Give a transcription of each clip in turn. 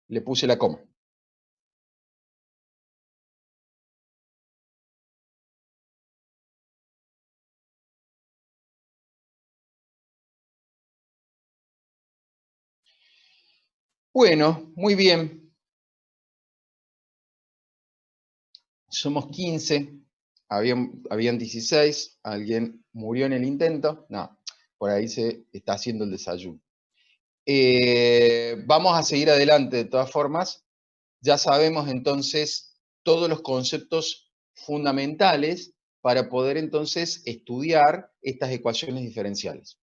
le puse la coma. Bueno, muy bien. Somos 15, habían 16, alguien murió en el intento. No, por ahí se está haciendo el desayuno. Vamos a seguir adelante de todas formas. Ya sabemos entonces todos los conceptos fundamentales para poder entonces estudiar estas ecuaciones diferenciales.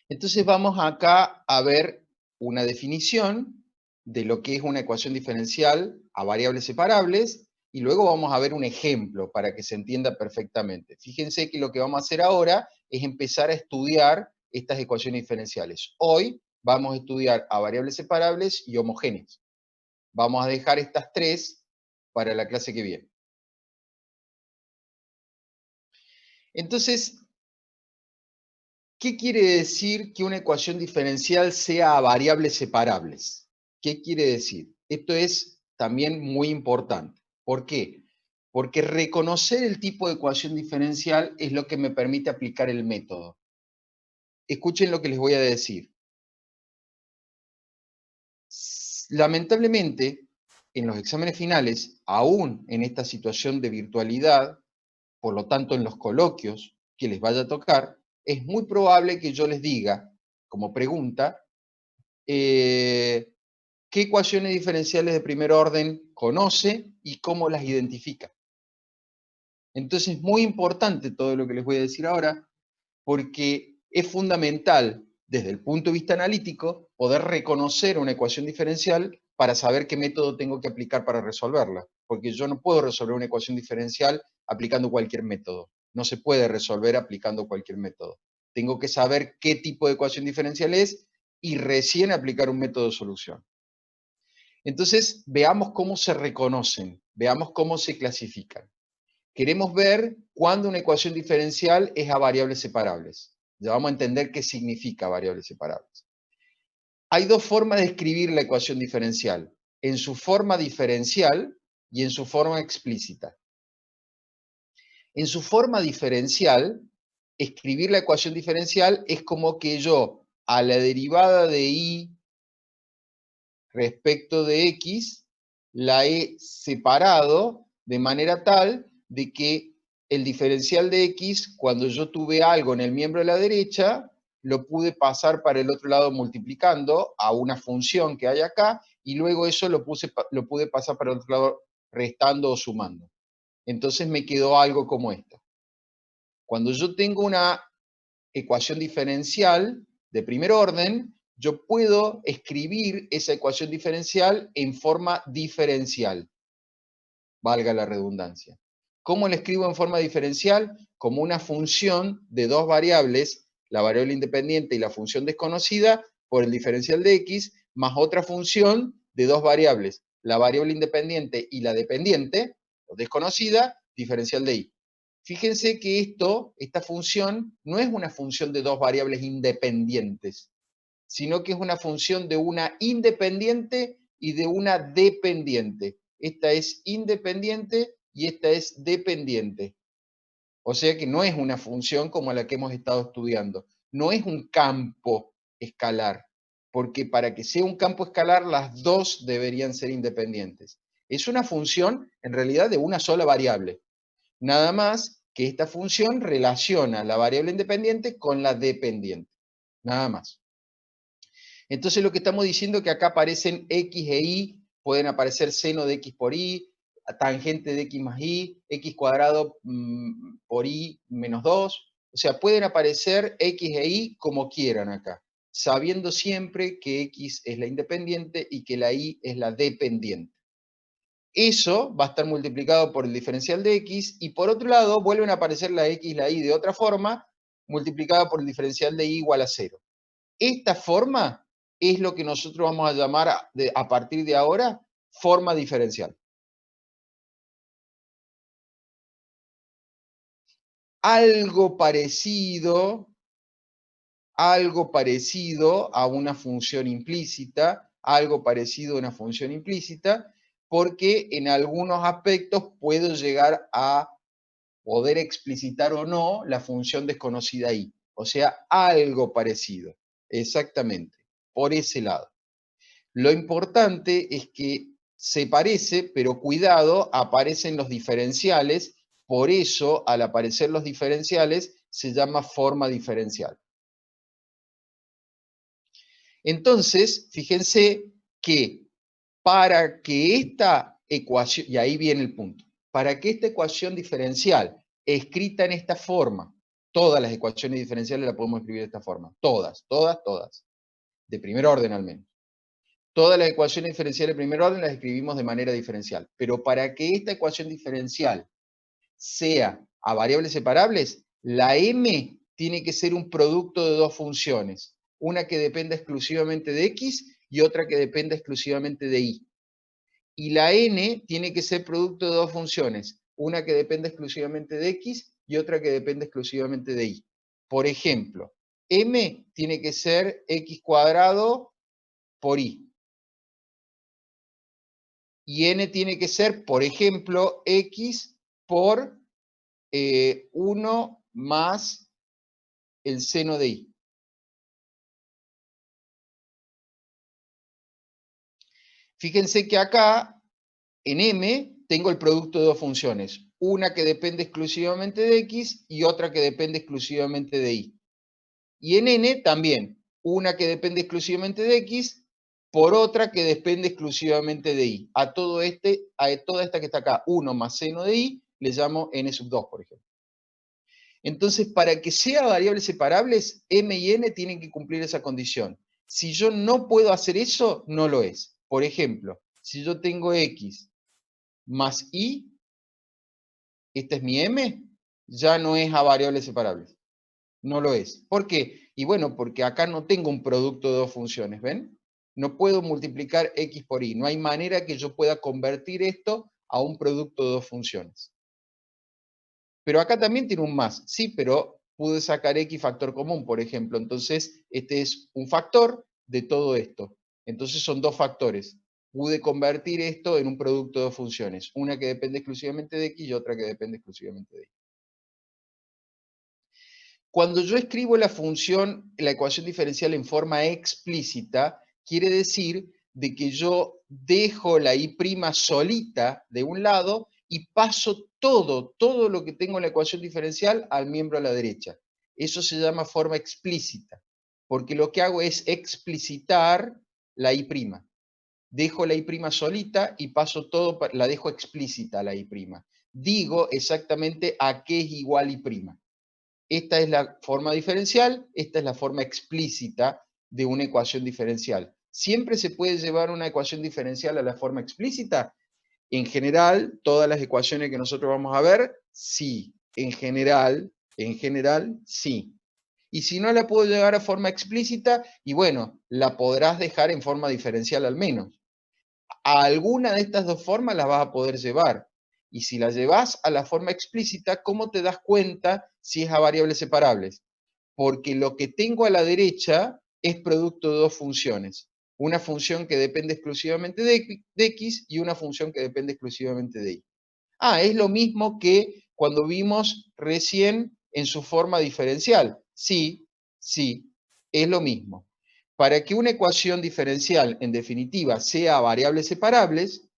Entonces vamos acá a ver una definición de lo que es una ecuación diferencial a variables separables y luego vamos a ver un ejemplo para que se entienda perfectamente. Fíjense que lo que vamos a hacer ahora es empezar a estudiar estas ecuaciones diferenciales. Hoy vamos a estudiar a variables separables y homogéneas. Vamos a dejar estas tres para la clase que viene. Entonces, ¿qué quiere decir que una ecuación diferencial sea a variables separables? ¿Qué quiere decir? Esto es también muy importante. ¿Por qué? Porque reconocer el tipo de ecuación diferencial es lo que me permite aplicar el método. Escuchen lo que les voy a decir. Lamentablemente, en los exámenes finales, aún en esta situación de virtualidad, por lo tanto en los coloquios que les vaya a tocar, es muy probable que yo les diga, como pregunta, ¿qué ecuaciones diferenciales de primer orden conoce y cómo las identifica? Entonces es muy importante todo lo que les voy a decir ahora, porque es fundamental desde el punto de vista analítico poder reconocer una ecuación diferencial para saber qué método tengo que aplicar para resolverla, porque yo no puedo resolver una ecuación diferencial aplicando cualquier método. No se puede resolver aplicando cualquier método. Tengo que saber qué tipo de ecuación diferencial es y recién aplicar un método de solución. Entonces, veamos cómo se reconocen, veamos cómo se clasifican. Queremos ver cuándo una ecuación diferencial es a variables separables. Ya vamos a entender qué significa variables separables. Hay dos formas de escribir la ecuación diferencial, en su forma diferencial y en su forma explícita. En su forma diferencial, escribir la ecuación diferencial es como que yo a la derivada de y respecto de x la he separado de manera tal de que el diferencial de x, cuando yo tuve algo en el miembro de la derecha, lo pude pasar para el otro lado multiplicando a una función que hay acá, y luego eso lo pude pasar para el otro lado restando o sumando. Entonces me quedó algo como esto. Cuando yo tengo una ecuación diferencial de primer orden, yo puedo escribir esa ecuación diferencial en forma diferencial, valga la redundancia. ¿Cómo la escribo en forma diferencial? Como una función de dos variables, la variable independiente y la función desconocida, por el diferencial de x, más otra función de dos variables, la variable independiente y la dependiente, o desconocida, diferencial de y. Fíjense que esta función, no es una función de dos variables independientes, sino que es una función de una independiente y de una dependiente. Esta es independiente y esta es dependiente. O sea que no es una función como la que hemos estado estudiando. No es un campo escalar, porque para que sea un campo escalar, las dos deberían ser independientes. Es una función, en realidad, de una sola variable. Nada más que esta función relaciona la variable independiente con la dependiente. Nada más. Entonces lo que estamos diciendo es que acá aparecen x e y, pueden aparecer seno de x por y, tangente de x más y, x cuadrado por y menos 2. O sea, pueden aparecer x e y como quieran acá, sabiendo siempre que x es la independiente y que la y es la dependiente. Eso va a estar multiplicado por el diferencial de x, y por otro lado vuelven a aparecer la x y la y de otra forma, multiplicada por el diferencial de y igual a 0. Esta forma es lo que nosotros vamos a llamar a partir de ahora forma diferencial. Algo parecido a una función implícita, algo parecido a una función implícita, porque en algunos aspectos puedo llegar a poder explicitar o no la función desconocida i. O sea, algo parecido. Exactamente. Por ese lado. Lo importante es que se parece, pero cuidado, aparecen los diferenciales. Por eso, al aparecer los diferenciales, se llama forma diferencial. Entonces, fíjense que para que esta ecuación, y ahí viene el punto, para que esta ecuación diferencial escrita en esta forma, todas las ecuaciones diferenciales las podemos escribir de esta forma, todas, todas, todas, de primer orden al menos. Todas las ecuaciones diferenciales de primer orden las escribimos de manera diferencial, pero para que esta ecuación diferencial sea a variables separables, la m tiene que ser un producto de dos funciones, una que dependa exclusivamente de x y otra que dependa exclusivamente de y. Y la n tiene que ser producto de dos funciones, una que dependa exclusivamente de x y otra que dependa exclusivamente de y. Por ejemplo, m tiene que ser x cuadrado por y. Y n tiene que ser, por ejemplo, x por 1 más el seno de y. Fíjense que acá, en m, tengo el producto de dos funciones. Una que depende exclusivamente de x y otra que depende exclusivamente de y. Y en n también, una que depende exclusivamente de x por otra que depende exclusivamente de y. A toda esta que está acá, 1 más seno de y, le llamo n sub 2, por ejemplo. Entonces, para que sea variables separables, m y n tienen que cumplir esa condición. Si yo no puedo hacer eso, no lo es. Por ejemplo, si yo tengo x más y, esta es mi m, ya no es a variables separables. No lo es. ¿Por qué? Y bueno, porque acá no tengo un producto de dos funciones, ¿ven? No puedo multiplicar x por y. No hay manera que yo pueda convertir esto a un producto de dos funciones. Pero acá también tiene un más, sí, pero pude sacar x factor común, por ejemplo. Entonces, este es un factor de todo esto. Entonces son dos factores. Pude convertir esto en un producto de dos funciones. Una que depende exclusivamente de x y otra que depende exclusivamente de y. Cuando yo escribo la función, la ecuación diferencial en forma explícita, quiere decir de que yo dejo la y' solita de un lado y paso todo lo que tengo en la ecuación diferencial al miembro a la derecha. Eso se llama forma explícita, porque lo que hago es explicitar la y'. Dejo la y' solita y paso todo, la dejo explícita la y'. Digo exactamente a qué es igual y'. Esta es la forma diferencial, esta es la forma explícita de una ecuación diferencial. ¿Siempre se puede llevar una ecuación diferencial a la forma explícita? En general, todas las ecuaciones que nosotros vamos a ver, sí. En general, sí. Y si no la puedo llevar a forma explícita, y bueno, la podrás dejar en forma diferencial al menos. A alguna de estas dos formas las vas a poder llevar. Y si la llevas a la forma explícita, ¿cómo te das cuenta si es a variables separables? Porque lo que tengo a la derecha es producto de dos funciones. Una función que depende exclusivamente de x y una función que depende exclusivamente de y. Ah, es lo mismo que cuando vimos recién en su forma diferencial. Sí, sí, es lo mismo. Para que una ecuación diferencial, en definitiva, sea a variables separables,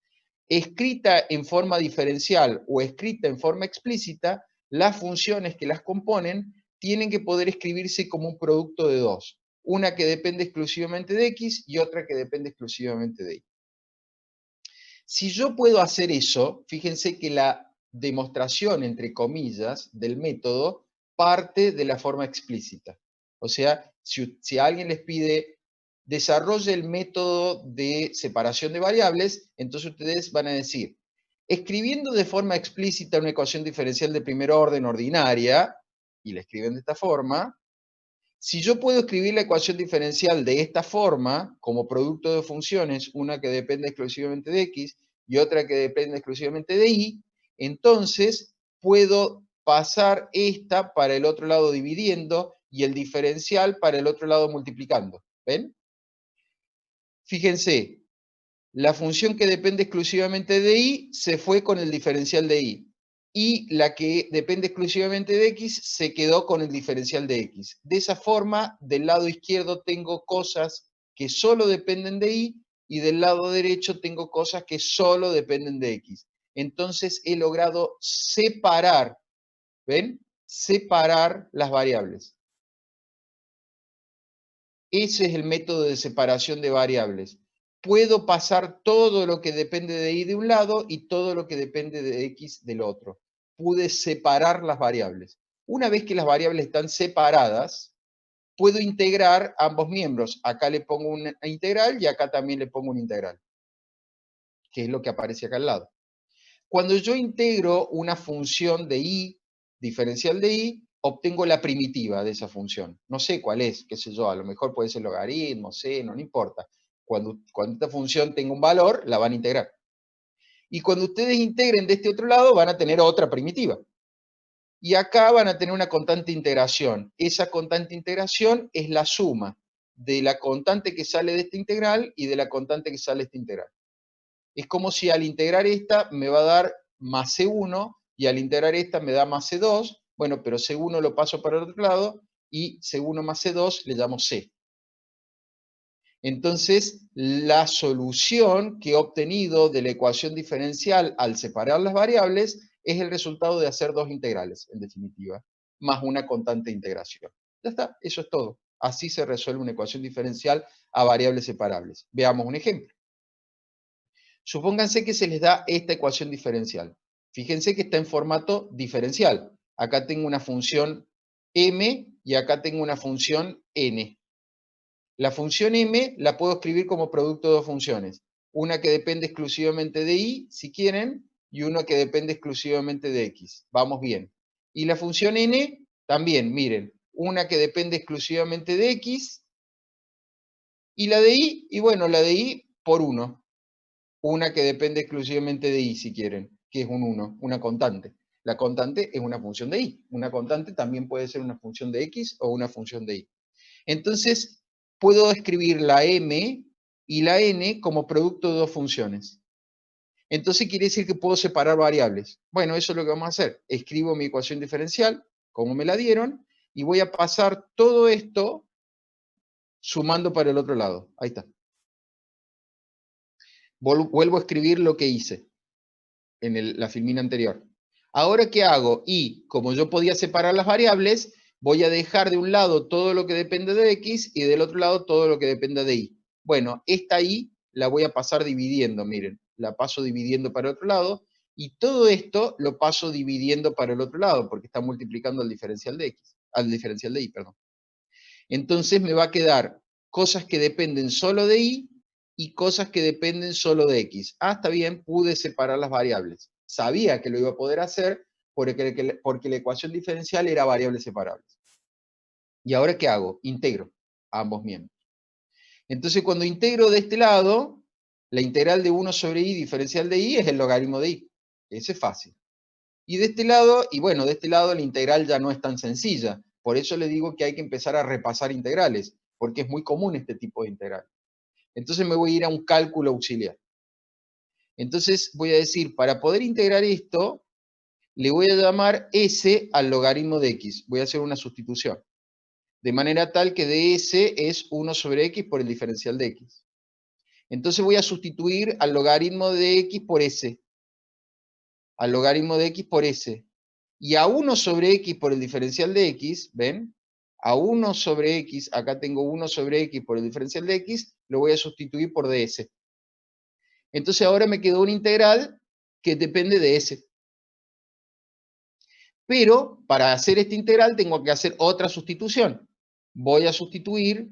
escrita en forma diferencial o escrita en forma explícita, las funciones que las componen tienen que poder escribirse como un producto de dos. Una que depende exclusivamente de x y otra que depende exclusivamente de y. Si yo puedo hacer eso, fíjense que la demostración, entre comillas, del método parte de la forma explícita. O sea, si alguien les pide desarrolle el método de separación de variables, entonces ustedes van a decir, escribiendo de forma explícita una ecuación diferencial de primer orden ordinaria, y la escriben de esta forma, si yo puedo escribir la ecuación diferencial de esta forma, como producto de funciones, una que depende exclusivamente de x y otra que depende exclusivamente de y, entonces puedo pasar esta para el otro lado dividiendo y el diferencial para el otro lado multiplicando. ¿Ven? Fíjense, la función que depende exclusivamente de y se fue con el diferencial de y. Y la que depende exclusivamente de x se quedó con el diferencial de x. De esa forma, del lado izquierdo tengo cosas que solo dependen de y del lado derecho tengo cosas que solo dependen de x. Entonces he logrado separar, ¿ven? Separar las variables. Ese es el método de separación de variables. Puedo pasar todo lo que depende de y de un lado y todo lo que depende de x del otro. Pude separar las variables. Una vez que las variables están separadas, puedo integrar ambos miembros. Acá le pongo una integral y acá también le pongo una integral, que es lo que aparece acá al lado. Cuando yo integro una función de y, diferencial de y, obtengo la primitiva de esa función. No sé cuál es, qué sé yo, a lo mejor puede ser logaritmo, seno, no importa. Cuando esta función tenga un valor, la van a integrar. Y cuando ustedes integren de este otro lado, van a tener otra primitiva. Y acá van a tener una constante integración. Esa constante integración es la suma de la constante que sale de esta integral y de la constante que sale de esta integral. Es como si al integrar esta me va a dar más C1 y al integrar esta me da más C2. Bueno, pero C1 lo paso para el otro lado y C1 más C2 le llamo C. Entonces, la solución que he obtenido de la ecuación diferencial al separar las variables es el resultado de hacer dos integrales, en definitiva, más una constante de integración. Ya está, eso es todo. Así se resuelve una ecuación diferencial a variables separables. Veamos un ejemplo. Supónganse que se les da esta ecuación diferencial. Fíjense que está en formato diferencial. Acá tengo una función m y acá tengo una función n. La función m la puedo escribir como producto de dos funciones. Una que depende exclusivamente de y, si quieren, y una que depende exclusivamente de x. Vamos bien. Y la función n, también, miren, una que depende exclusivamente de x, y la de y bueno, la de y por 1. Una que depende exclusivamente de y, si quieren, que es un 1, una constante. La constante es una función de y. Una constante también puede ser una función de x o una función de y. Entonces, puedo escribir la m y la n como producto de dos funciones. Entonces quiere decir que puedo separar variables. Bueno, eso es lo que vamos a hacer. Escribo mi ecuación diferencial, como me la dieron, y voy a pasar todo esto sumando para el otro lado. Ahí está. Vuelvo a escribir lo que hice en la filmina anterior. Ahora, ¿qué hago? Y como yo podía separar las variables, voy a dejar de un lado todo lo que depende de x y del otro lado todo lo que dependa de y. Bueno, esta y la voy a pasar dividiendo, miren, la paso dividiendo para el otro lado, y todo esto lo paso dividiendo para el otro lado, porque está multiplicando al diferencial de x, al diferencial de y, perdón. Entonces me va a quedar cosas que dependen solo de y cosas que dependen solo de x. Ah, está bien, pude separar las variables. Sabía que lo iba a poder hacer porque la ecuación diferencial era variables separables. ¿Y ahora qué hago? Integro a ambos miembros. Entonces cuando integro de este lado, la integral de 1 sobre y diferencial de y es el logaritmo de y. Ese es fácil. Y de este lado, y bueno, de este lado la integral ya no es tan sencilla. Por eso le digo que hay que empezar a repasar integrales, porque es muy común este tipo de integral. Entonces me voy a ir a un cálculo auxiliar. Entonces voy a decir, para poder integrar esto, le voy a llamar s al logaritmo de x. Voy a hacer una sustitución. De manera tal que ds es 1 sobre x por el diferencial de x. Entonces voy a sustituir al logaritmo de x por s. Al logaritmo de x por s. Y a 1 sobre x por el diferencial de x, ¿ven? A 1 sobre x, acá tengo 1 sobre x por el diferencial de x, lo voy a sustituir por ds. Entonces ahora me quedó una integral que depende de s. Pero para hacer esta integral tengo que hacer otra sustitución. Voy a sustituir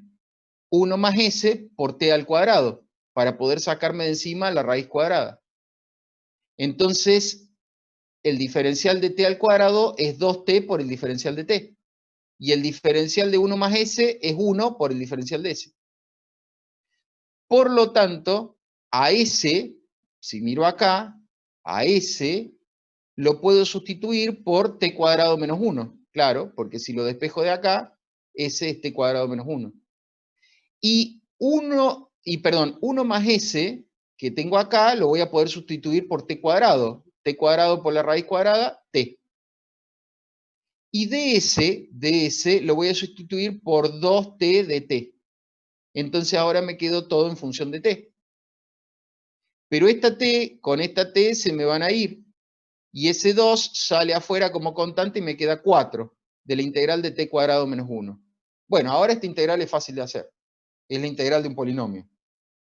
1 más s por t al cuadrado, para poder sacarme de encima la raíz cuadrada. Entonces, el diferencial de t al cuadrado es 2t por el diferencial de t. Y el diferencial de 1 más s es 1 por el diferencial de s. Por lo tanto, a s, si miro acá, a s lo puedo sustituir por t cuadrado menos 1. Claro, porque si lo despejo de acá, s es t cuadrado menos 1. Y y perdón, 1 más s que tengo acá lo voy a poder sustituir por t cuadrado. T cuadrado por la raíz cuadrada, t. Y ds lo voy a sustituir por 2t de t. Entonces ahora me quedó todo en función de t. Pero esta t con esta t se me van a ir. Y ese 2 sale afuera como constante y me queda 4 de la integral de t cuadrado menos 1. Bueno, ahora esta integral es fácil de hacer. Es la integral de un polinomio.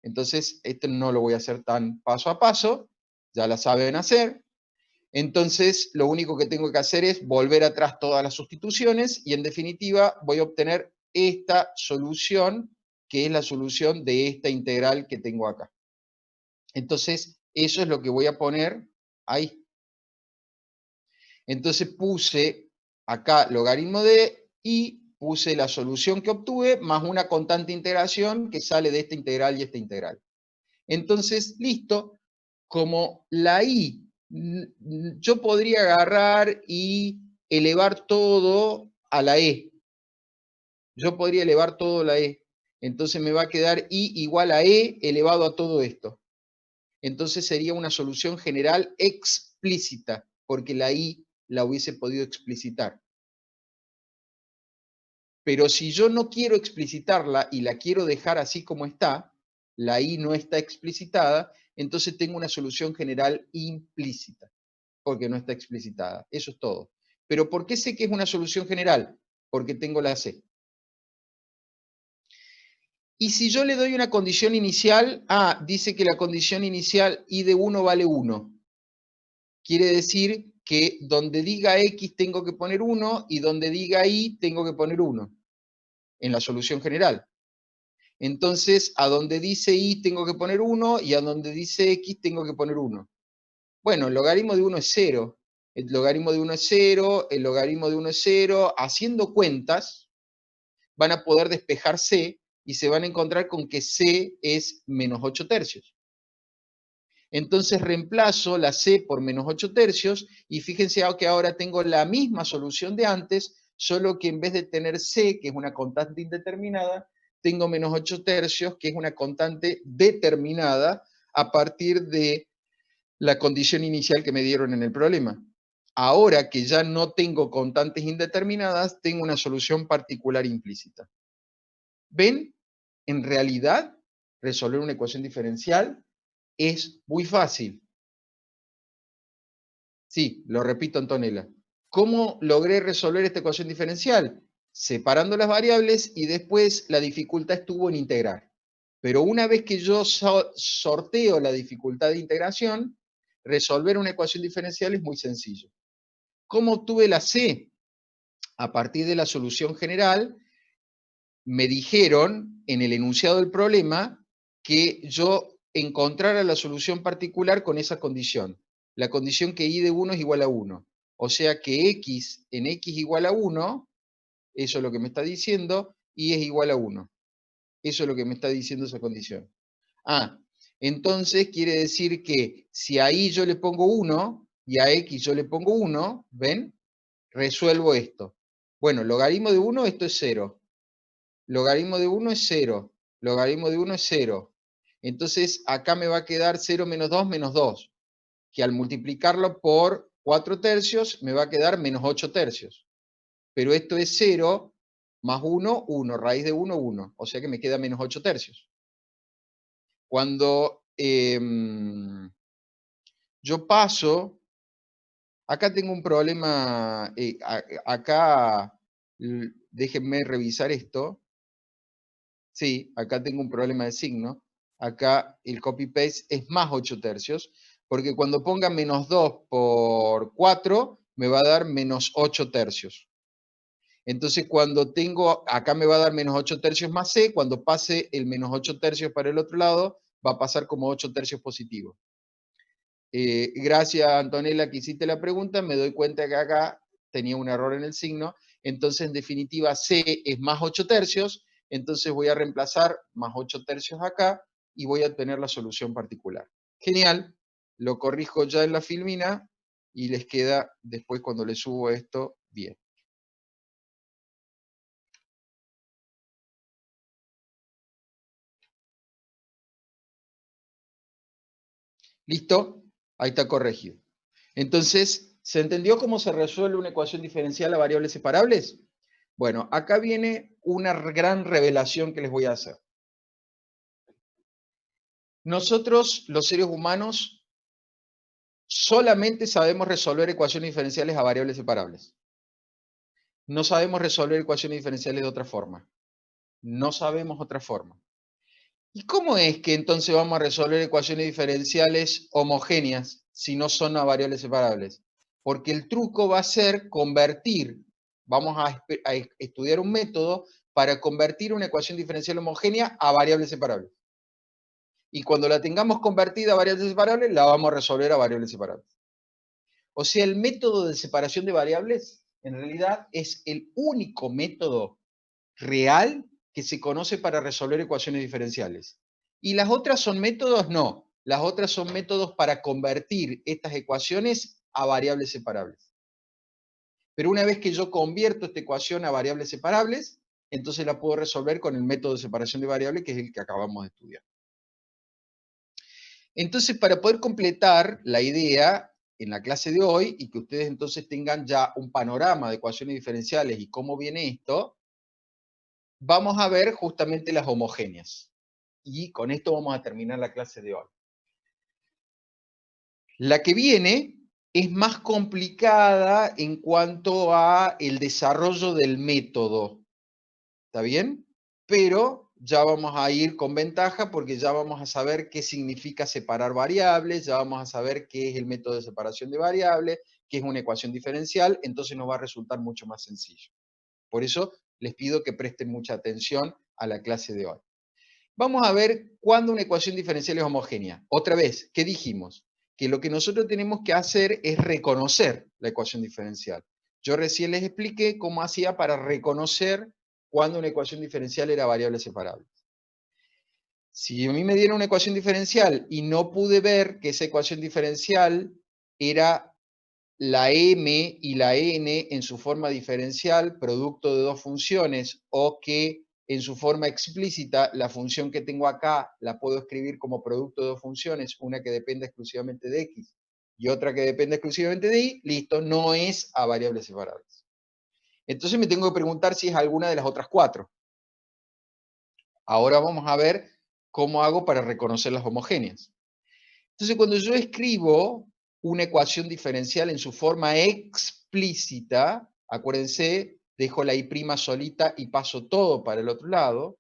Entonces, esto no lo voy a hacer tan paso a paso. Ya la saben hacer. Entonces, lo único que tengo que hacer es volver atrás todas las sustituciones y en definitiva voy a obtener esta solución, que es la solución de esta integral que tengo acá. Entonces, eso es lo que voy a poner ahí. Entonces puse acá logaritmo de y puse la solución que obtuve más una constante integración que sale de esta integral y esta integral. Entonces, listo, como la i, yo podría agarrar y elevar todo a la e. Yo podría elevar todo a la e. Entonces me va a quedar i igual a e elevado a todo esto. Entonces sería una solución general explícita, porque la i la hubiese podido explicitar. Pero si yo no quiero explicitarla y la quiero dejar así como está, la i no está explicitada, entonces tengo una solución general implícita, porque no está explicitada. Eso es todo. Pero ¿por qué sé que es una solución general? Porque tengo la c. Y si yo le doy una condición inicial, dice que la condición inicial i de 1 vale 1. Quiere decir que donde diga x tengo que poner 1 y donde diga y tengo que poner 1 en la solución general. Entonces, a donde dice y tengo que poner 1 y a donde dice x tengo que poner 1. Bueno, el logaritmo de 1 es 0. El logaritmo de 1 es 0, el logaritmo de 1 es 0. Haciendo cuentas, van a poder despejar c y se van a encontrar con que c es menos 8 tercios. Entonces reemplazo la c por menos 8 tercios y fíjense que ahora tengo la misma solución de antes, solo que en vez de tener c, que es una constante indeterminada, tengo menos 8 tercios, que es una constante determinada a partir de la condición inicial que me dieron en el problema. Ahora que ya no tengo constantes indeterminadas, tengo una solución particular implícita. ¿Ven? En realidad, resolver una ecuación diferencial es muy fácil. Sí, lo repito, Antonella. ¿Cómo logré resolver esta ecuación diferencial? Separando las variables y después la dificultad estuvo en integrar. Pero una vez que yo sorteo la dificultad de integración, resolver una ecuación diferencial es muy sencillo. ¿Cómo obtuve la C? A partir de la solución general, me dijeron en el enunciado del problema que yo encontrara la solución particular con esa condición. La condición que i de 1 es igual a 1. O sea que x en x igual a 1, eso es lo que me está diciendo, y es igual a 1. Eso es lo que me está diciendo esa condición. Entonces quiere decir que si a y yo le pongo 1 y a x yo le pongo 1, ¿ven? Resuelvo esto. Bueno, logaritmo de 1, esto es 0. Logaritmo de 1 es 0. Logaritmo de 1 es 0. Entonces acá me va a quedar 0 menos 2, que al multiplicarlo por 4 tercios me va a quedar menos 8 tercios. Pero esto es 0 más 1, 1. Raíz de 1, 1. O sea que me queda menos 8 tercios. Cuando yo paso, acá tengo un problema, acá déjenme revisar esto. Sí, acá tengo un problema de signo. Acá el copy-paste es más 8 tercios, porque cuando ponga menos 2 por 4, me va a dar menos 8 tercios. Entonces, cuando tengo, acá me va a dar menos 8 tercios más c, cuando pase el menos 8 tercios para el otro lado, va a pasar como 8 tercios positivo. Gracias, Antonella, que hiciste la pregunta. Me doy cuenta que acá tenía un error en el signo. Entonces, en definitiva, c es más 8 tercios. Entonces voy a reemplazar más 8 tercios acá y voy a obtener la solución particular. Genial. Lo corrijo ya en la filmina y les queda después cuando le subo esto bien. ¿Listo? Ahí está corregido. Entonces, ¿se entendió cómo se resuelve una ecuación diferencial a variables separables? Bueno, acá viene una gran revelación que les voy a hacer. Nosotros, los seres humanos, solamente sabemos resolver ecuaciones diferenciales a variables separables. No sabemos resolver ecuaciones diferenciales de otra forma. No sabemos otra forma. ¿Y cómo es que entonces vamos a resolver ecuaciones diferenciales homogéneas si no son a variables separables? Porque el truco va a ser convertir, vamos a estudiar un método para convertir una ecuación diferencial homogénea a variables separables. Y cuando la tengamos convertida a variables separables, la vamos a resolver a variables separables. O sea, el método de separación de variables en realidad es el único método real que se conoce para resolver ecuaciones diferenciales. Y las otras son métodos, no. Las otras son métodos para convertir estas ecuaciones a variables separables. Pero una vez que yo convierto esta ecuación a variables separables, entonces la puedo resolver con el método de separación de variables, que es el que acabamos de estudiar. Entonces, para poder completar la idea en la clase de hoy y que ustedes entonces tengan ya un panorama de ecuaciones diferenciales y cómo viene esto, vamos a ver justamente las homogéneas. Y con esto vamos a terminar la clase de hoy. La que viene es más complicada en cuanto a el desarrollo del método. ¿Está bien? Pero ya vamos a ir con ventaja porque ya vamos a saber qué significa separar variables, ya vamos a saber qué es el método de separación de variables, qué es una ecuación diferencial, entonces nos va a resultar mucho más sencillo. Por eso les pido que presten mucha atención a la clase de hoy. Vamos a ver cuándo una ecuación diferencial es homogénea. Otra vez, ¿qué dijimos? Que lo que nosotros tenemos que hacer es reconocer la ecuación diferencial. Yo recién les expliqué cómo hacía para reconocer cuándo una ecuación diferencial era variable separable. Si a mí me dieron una ecuación diferencial y no pude ver que esa ecuación diferencial era la m y la n en su forma diferencial, producto de dos funciones, o que en su forma explícita, la función que tengo acá la puedo escribir como producto de dos funciones, una que depende exclusivamente de x y otra que depende exclusivamente de y, listo, no es a variables separables. Entonces me tengo que preguntar si es alguna de las otras cuatro. Ahora vamos a ver cómo hago para reconocer las homogéneas. Entonces, cuando yo escribo una ecuación diferencial en su forma explícita, acuérdense, dejo la y' solita y paso todo para el otro lado,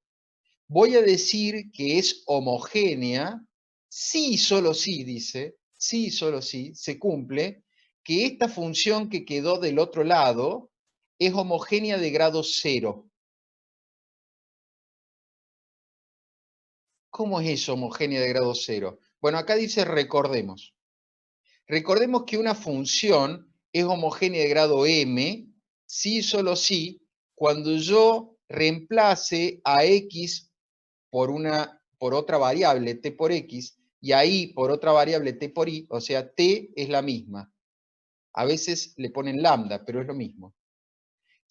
voy a decir que es homogénea si, solo si, dice, si, solo si, se cumple, que esta función que quedó del otro lado es homogénea de grado 0. ¿Cómo es eso, homogénea de grado 0? Bueno, acá dice recordemos. Recordemos que una función es homogénea de grado m si y solo si cuando yo reemplace a x por otra variable t por x y a y por otra variable t por y, o sea, t es la misma. A veces le ponen lambda, pero es lo mismo.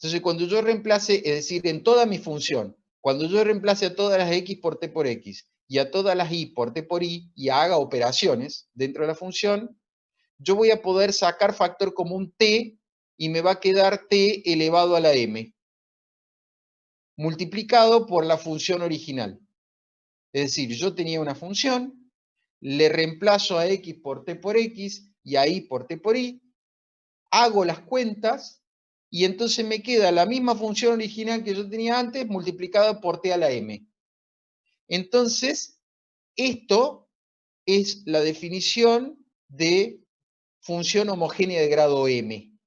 Entonces, cuando yo reemplace, es decir, en toda mi función, cuando yo reemplace a todas las x por t por x y a todas las y por t por y y haga operaciones dentro de la función, yo voy a poder sacar factor común t y me va a quedar t elevado a la m, multiplicado por la función original. Es decir, yo tenía una función, le reemplazo a x por t por x y a y por t por y, hago las cuentas y entonces me queda la misma función original que yo tenía antes multiplicada por t a la m. Entonces, esto es la definición de función homogénea de grado m.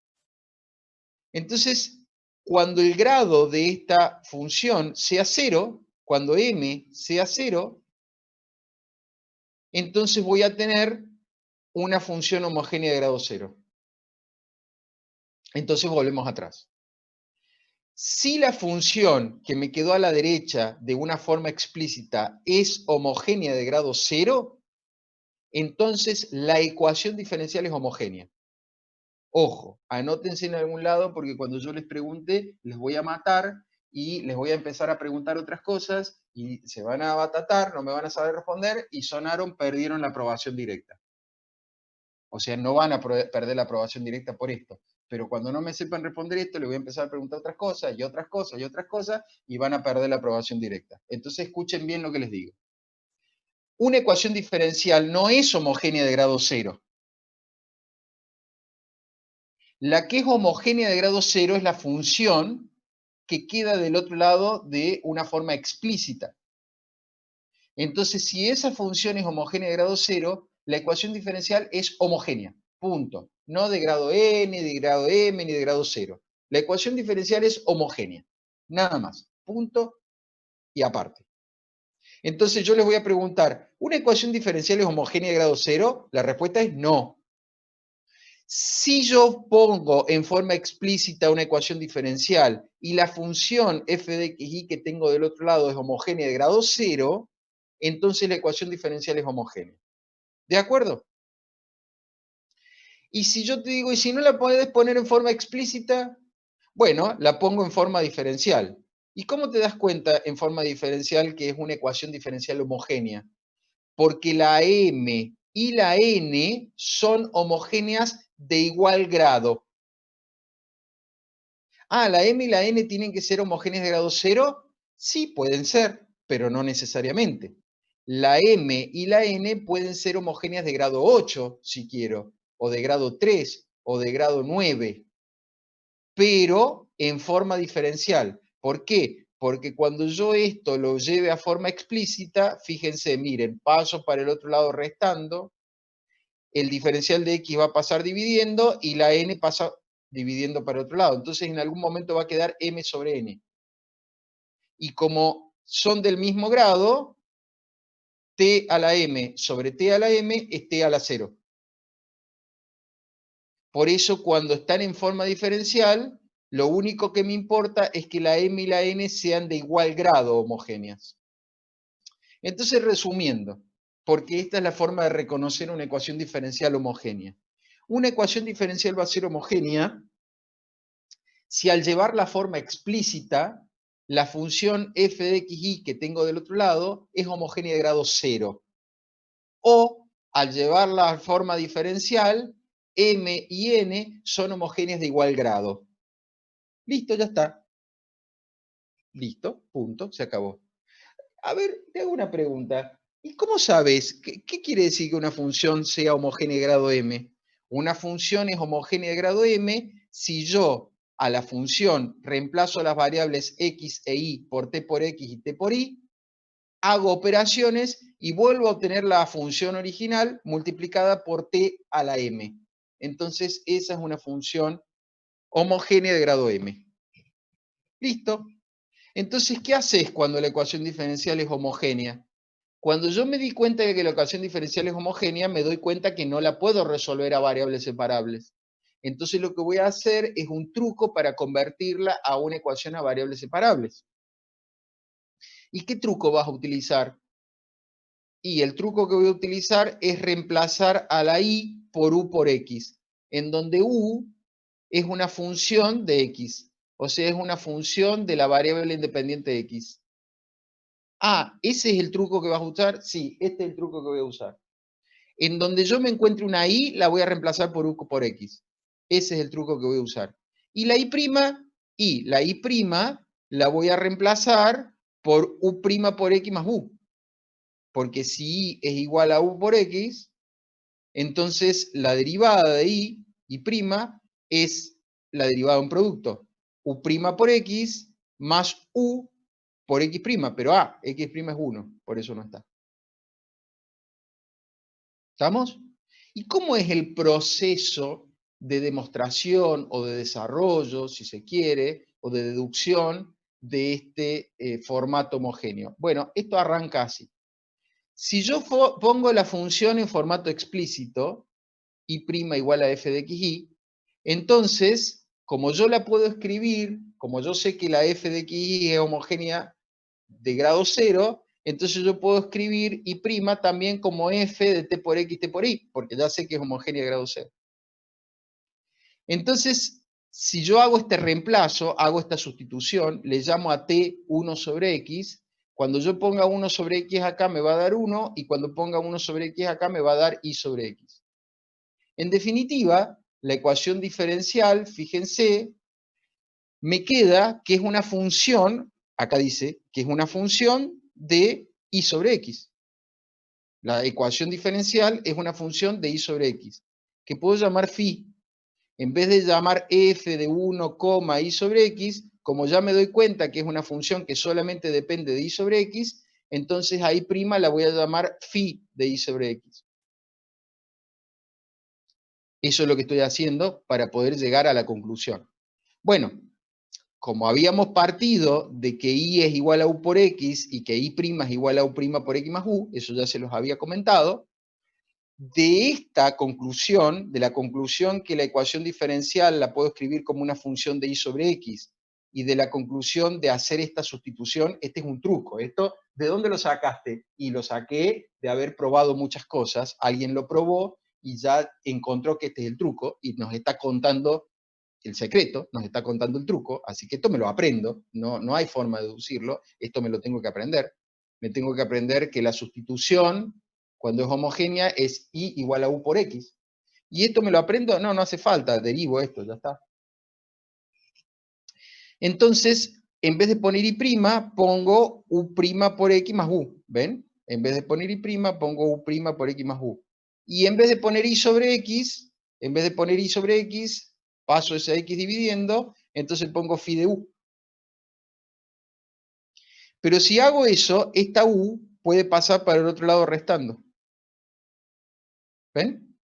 Entonces, cuando el grado de esta función sea 0, cuando m sea 0, entonces voy a tener una función homogénea de grado 0. Entonces volvemos atrás. Si la función que me quedó a la derecha de una forma explícita es homogénea de grado 0, entonces la ecuación diferencial es homogénea. Ojo, anótense en algún lado porque cuando yo les pregunte, les voy a matar y les voy a empezar a preguntar otras cosas y se van a batatar, no me van a saber responder y sonaron, perdieron la aprobación directa. O sea, no van a perder la aprobación directa por esto. Pero cuando no me sepan responder esto, le voy a empezar a preguntar otras cosas, y otras cosas, y otras cosas, y van a perder la aprobación directa. Entonces, escuchen bien lo que les digo. Una ecuación diferencial no es homogénea de grado cero. La que es homogénea de grado cero es la función que queda del otro lado de una forma explícita. Entonces, si esa función es homogénea de grado cero, la ecuación diferencial es homogénea, punto. No de grado n, de grado m, ni de grado cero. La ecuación diferencial es homogénea, nada más, punto y aparte. Entonces yo les voy a preguntar, ¿una ecuación diferencial es homogénea de grado cero? La respuesta es no. Si yo pongo en forma explícita una ecuación diferencial y la función f de x y que tengo del otro lado es homogénea de grado cero, entonces la ecuación diferencial es homogénea. ¿De acuerdo? Y si yo te digo, ¿y si no la puedes poner en forma explícita? Bueno, la pongo en forma diferencial. ¿Y cómo te das cuenta en forma diferencial que es una ecuación diferencial homogénea? Porque la m y la n son homogéneas de igual grado. Ah, ¿la m y la n tienen que ser homogéneas de grado cero? Sí, pueden ser, pero no necesariamente. La m y la n pueden ser homogéneas de grado 8, si quiero, o de grado 3, o de grado 9, pero en forma diferencial. ¿Por qué? Porque cuando yo esto lo lleve a forma explícita, fíjense, miren, paso para el otro lado restando, el diferencial de x va a pasar dividiendo y la n pasa dividiendo para el otro lado. Entonces en algún momento va a quedar m sobre n. Y como son del mismo grado, t a la m sobre t a la m es t a la 0. Por eso cuando están en forma diferencial, lo único que me importa es que la m y la n sean de igual grado homogéneas. Entonces, resumiendo, porque esta es la forma de reconocer una ecuación diferencial homogénea. Una ecuación diferencial va a ser homogénea si al llevar la forma explícita, la función f de x y que tengo del otro lado es homogénea de grado 0. O al llevar la forma diferencial, m y n son homogéneas de igual grado. Listo, ya está. Listo, punto, se acabó. A ver, te hago una pregunta. ¿Y cómo sabes? ¿Qué quiere decir que una función sea homogénea de grado m? Una función es homogénea de grado m si yo a la función reemplazo las variables x e y por t por x y t por y, hago operaciones y vuelvo a obtener la función original multiplicada por t a la m. Entonces, esa es una función homogénea de grado m. Listo. Entonces, ¿qué haces cuando la ecuación diferencial es homogénea? Cuando yo me di cuenta de que la ecuación diferencial es homogénea, me doy cuenta que no la puedo resolver a variables separables. Entonces lo que voy a hacer es un truco para convertirla a una ecuación a variables separables. ¿Y qué truco vas a utilizar? Y el truco que voy a utilizar es reemplazar a la y por u por x, en donde u es una función de x, o sea, es una función de la variable independiente de x. Ah, ¿ese es el truco que vas a usar? Sí, este es el truco que voy a usar. En donde yo me encuentre una y, la voy a reemplazar por u por x. Ese es el truco que voy a usar. Y la y' la voy a reemplazar por u' por x más u. Porque si y es igual a u por x, entonces la derivada de y' es la derivada de un producto. U' por x más u por x', pero x' es 1, por eso no está. ¿Estamos? ¿Y cómo es el proceso de demostración o de desarrollo, si se quiere, o de deducción de este formato homogéneo? Bueno, esto arranca así. Si yo pongo la función en formato explícito, y' igual a f de x y, entonces, como yo la puedo escribir, como yo sé que la f de x y es homogénea de grado 0, entonces yo puedo escribir y' también como f de t por x, t por y, porque ya sé que es homogénea de grado 0. Entonces, si yo hago este reemplazo, hago esta sustitución, le llamo a t 1 sobre x, cuando yo ponga 1 sobre x acá me va a dar 1, y cuando ponga 1 sobre x acá me va a dar y sobre x. En definitiva, la ecuación diferencial, fíjense, me queda que es una función, acá dice, que es una función de y sobre x. La ecuación diferencial es una función de y sobre x, que puedo llamar phi. En vez de llamar f de 1, y sobre x, como ya me doy cuenta que es una función que solamente depende de y sobre x, entonces a y' la voy a llamar phi de y sobre x. Eso es lo que estoy haciendo para poder llegar a la conclusión. Bueno, como habíamos partido de que y es igual a u por x y que y' es igual a u' por x más u, eso ya se los había comentado, de esta conclusión, de la conclusión que la ecuación diferencial la puedo escribir como una función de y sobre x, y de la conclusión de hacer esta sustitución, este es un truco. Esto, ¿de dónde lo sacaste? Y lo saqué de haber probado muchas cosas, alguien lo probó y ya encontró que este es el truco y nos está contando el secreto, nos está contando el truco, así que esto me lo aprendo, no hay forma de deducirlo, esto me lo tengo que aprender. Me tengo que aprender que la sustitución, cuando es homogénea, es y igual a u por x. ¿Y esto me lo aprendo? No hace falta, derivo esto, ya está. Entonces, en vez de poner y', pongo u' por x más u, ¿ven? En vez de poner y', pongo u' por x más u. Y en vez de poner y sobre x, paso esa x dividiendo, entonces pongo phi de u. Pero si hago eso, esta u puede pasar para el otro lado restando. ¿Ven?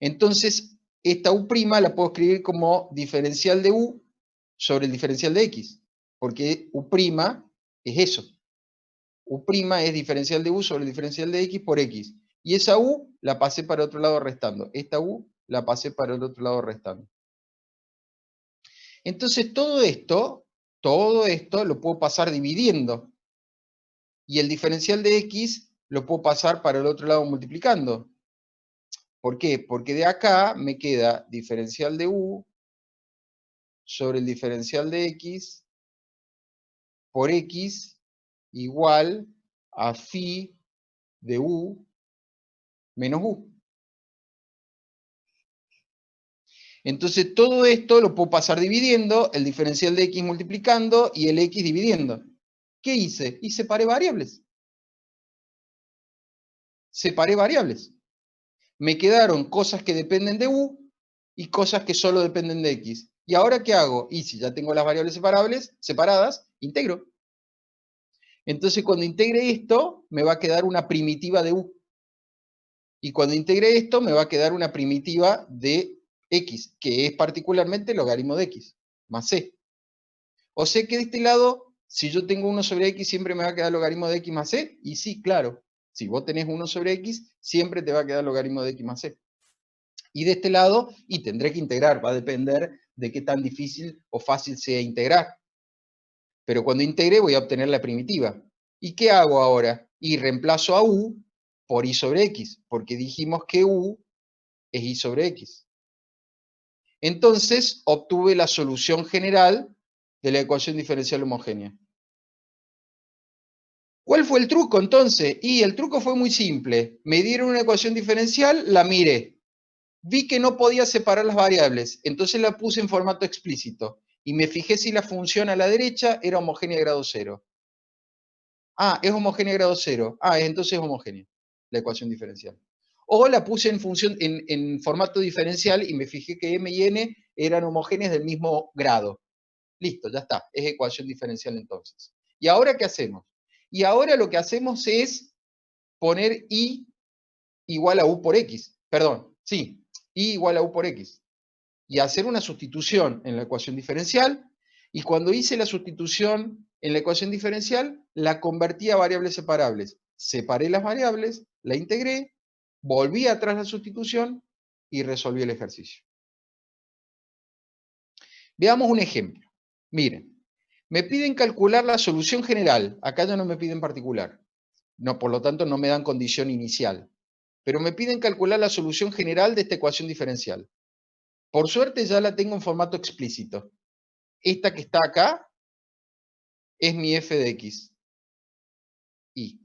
Entonces, esta u' la puedo escribir como diferencial de u sobre el diferencial de x, porque u' es eso. U' es diferencial de u sobre el diferencial de x por x. Y esa u la pasé para el otro lado restando. Esta u la pasé para el otro lado restando. Entonces todo esto lo puedo pasar dividiendo. Y el diferencial de x lo puedo pasar para el otro lado multiplicando. ¿Por qué? Porque de acá me queda diferencial de u sobre el diferencial de x por x igual a phi de u menos u. Entonces todo esto lo puedo pasar dividiendo, el diferencial de x multiplicando y el x dividiendo. ¿Qué hice? Y separé variables. Separé variables. Me quedaron cosas que dependen de u y cosas que solo dependen de x. ¿Y ahora qué hago? Y si ya tengo las variables separadas, integro. Entonces cuando integre esto, me va a quedar una primitiva de u. Y cuando integre esto, me va a quedar una primitiva de x, que es particularmente el logaritmo de x, más c. O sea que de este lado, si yo tengo 1 sobre x, siempre me va a quedar logaritmo de x más c. Y sí, claro, si vos tenés 1 sobre x, siempre te va a quedar logaritmo de x más c. Y de este lado, y tendré que integrar, va a depender de qué tan difícil o fácil sea integrar. Pero cuando integre voy a obtener la primitiva. ¿Y qué hago ahora? Y reemplazo a u por y sobre x, porque dijimos que u es y sobre x. Entonces obtuve la solución general de la ecuación diferencial homogénea. ¿Cuál fue el truco entonces? Y el truco fue muy simple. Me dieron una ecuación diferencial, la miré. Vi que no podía separar las variables, entonces la puse en formato explícito. Y me fijé si la función a la derecha era homogénea de grado cero. Ah, es homogénea de grado cero. Ah, entonces es homogénea la ecuación diferencial. O la puse en formato diferencial y me fijé que m y n eran homogéneas del mismo grado. Listo, ya está. Es ecuación diferencial entonces. ¿Y ahora qué hacemos? Y ahora lo que hacemos es poner y igual a u por x. Perdón, sí, y igual a u por x. Y hacer una sustitución en la ecuación diferencial. Y cuando hice la sustitución en la ecuación diferencial, la convertí a variables separables. Separé las variables, la integré, volví atrás la sustitución y resolví el ejercicio. Veamos un ejemplo. Miren, me piden calcular la solución general. Acá ya no me piden particular. No, por lo tanto, no me dan condición inicial. Pero me piden calcular la solución general de esta ecuación diferencial. Por suerte ya la tengo en formato explícito. Esta que está acá es mi f de x. Y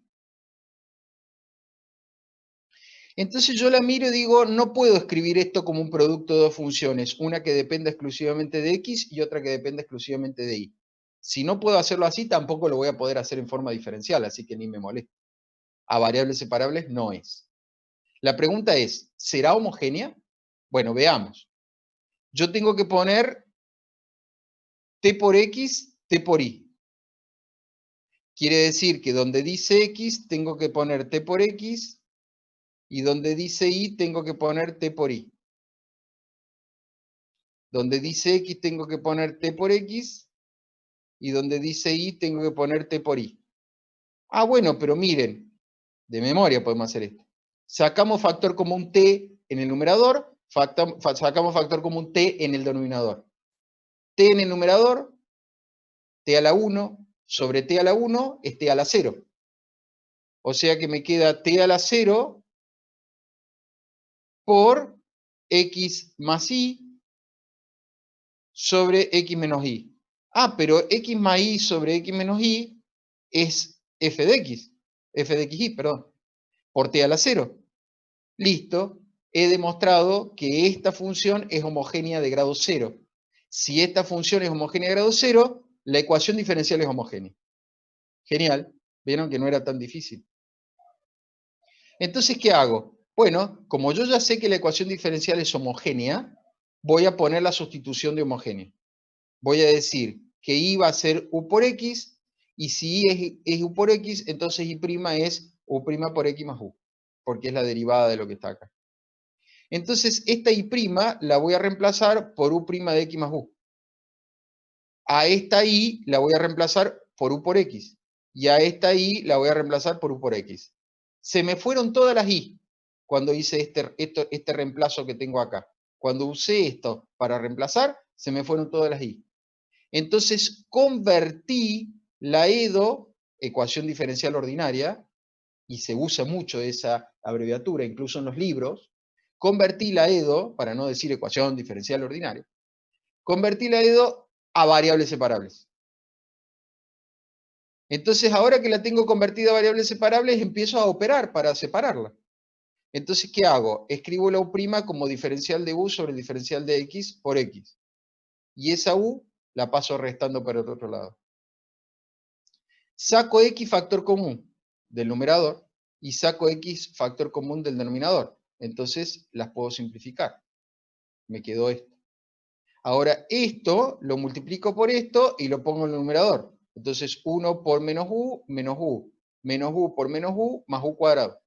Entonces yo la miro y digo, no puedo escribir esto como un producto de dos funciones, una que dependa exclusivamente de x y otra que dependa exclusivamente de y. Si no puedo hacerlo así, tampoco lo voy a poder hacer en forma diferencial, así que ni me molesto. A variables separables no es. La pregunta es, ¿será homogénea? Bueno, veamos. Yo tengo que poner t por x, t por y. Quiere decir que donde dice x, tengo que poner t por x, y donde dice y, tengo que poner t por y. Donde dice x, tengo que poner t por x, y donde dice y, tengo que poner t por y. Ah, bueno, pero miren, de memoria podemos hacer esto. Sacamos factor común t en el numerador, sacamos factor común t en el denominador. T en el numerador, t a la 1, sobre t a la 1 es t a la 0. O sea que me queda t a la 0 por x más y sobre x menos y. Ah, pero x más y sobre x menos y es f de xy, perdón, por t a la 0. Listo, he demostrado que esta función es homogénea de grado 0. Si esta función es homogénea de grado 0, la ecuación diferencial es homogénea. Genial, vieron que no era tan difícil. Entonces, ¿qué hago? Bueno, como yo ya sé que la ecuación diferencial es homogénea, voy a poner la sustitución de homogénea. Voy a decir que y va a ser u por x, y si y es u por x, entonces y' es u' por x más u, porque es la derivada de lo que está acá. Entonces, esta y' la voy a reemplazar por u' de x más u. A esta y la voy a reemplazar por u por x. Y a esta y la voy a reemplazar por u por x. Se me fueron todas las y cuando hice este reemplazo que tengo acá. Cuando usé esto para reemplazar, se me fueron todas las y. Entonces, convertí la EDO, ecuación diferencial ordinaria, y se usa mucho esa abreviatura, incluso en los libros, convertí la EDO, para no decir ecuación diferencial ordinaria, convertí la EDO a variables separables. Entonces, ahora que la tengo convertida a variables separables, empiezo a operar para separarla. Entonces, ¿qué hago? Escribo la u' como diferencial de u sobre el diferencial de x por x. Y esa u la paso restando para el otro lado. Saco x factor común del numerador y saco x factor común del denominador. Entonces, las puedo simplificar. Me quedó esto. Ahora, esto lo multiplico por esto y lo pongo en el numerador. Entonces, 1 por menos u, menos u por menos u, más u cuadrado.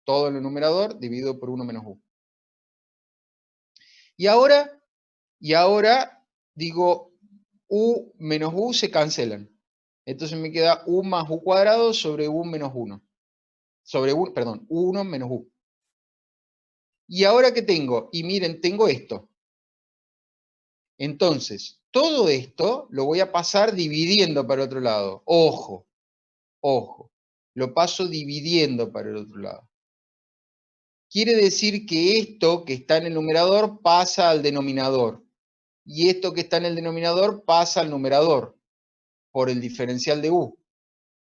Todo en el numerador dividido por 1 menos u. Y ahora digo, u menos u se cancelan. Entonces me queda u más u cuadrado sobre u menos 1. Sobre 1 menos u. ¿Y ahora qué tengo? Y miren, tengo esto. Entonces, todo esto lo voy a pasar dividiendo para el otro lado. Ojo, ojo. Lo paso dividiendo para el otro lado. Quiere decir que esto que está en el numerador pasa al denominador. Y esto que está en el denominador pasa al numerador por el diferencial de u.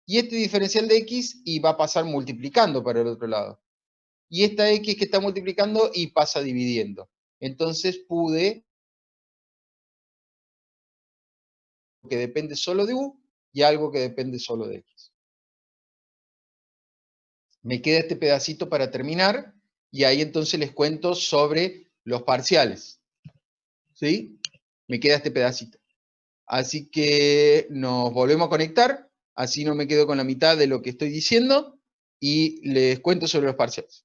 Y este diferencial de x y va a pasar multiplicando para el otro lado. Y esta x que está multiplicando y pasa dividiendo. Entonces pude que depende solo de u y algo que depende solo de x. Me queda este pedacito para terminar y ahí entonces les cuento sobre los parciales. ¿Sí? Me queda este pedacito. Así que nos volvemos a conectar, así no me quedo con la mitad de lo que estoy diciendo y les cuento sobre los parciales.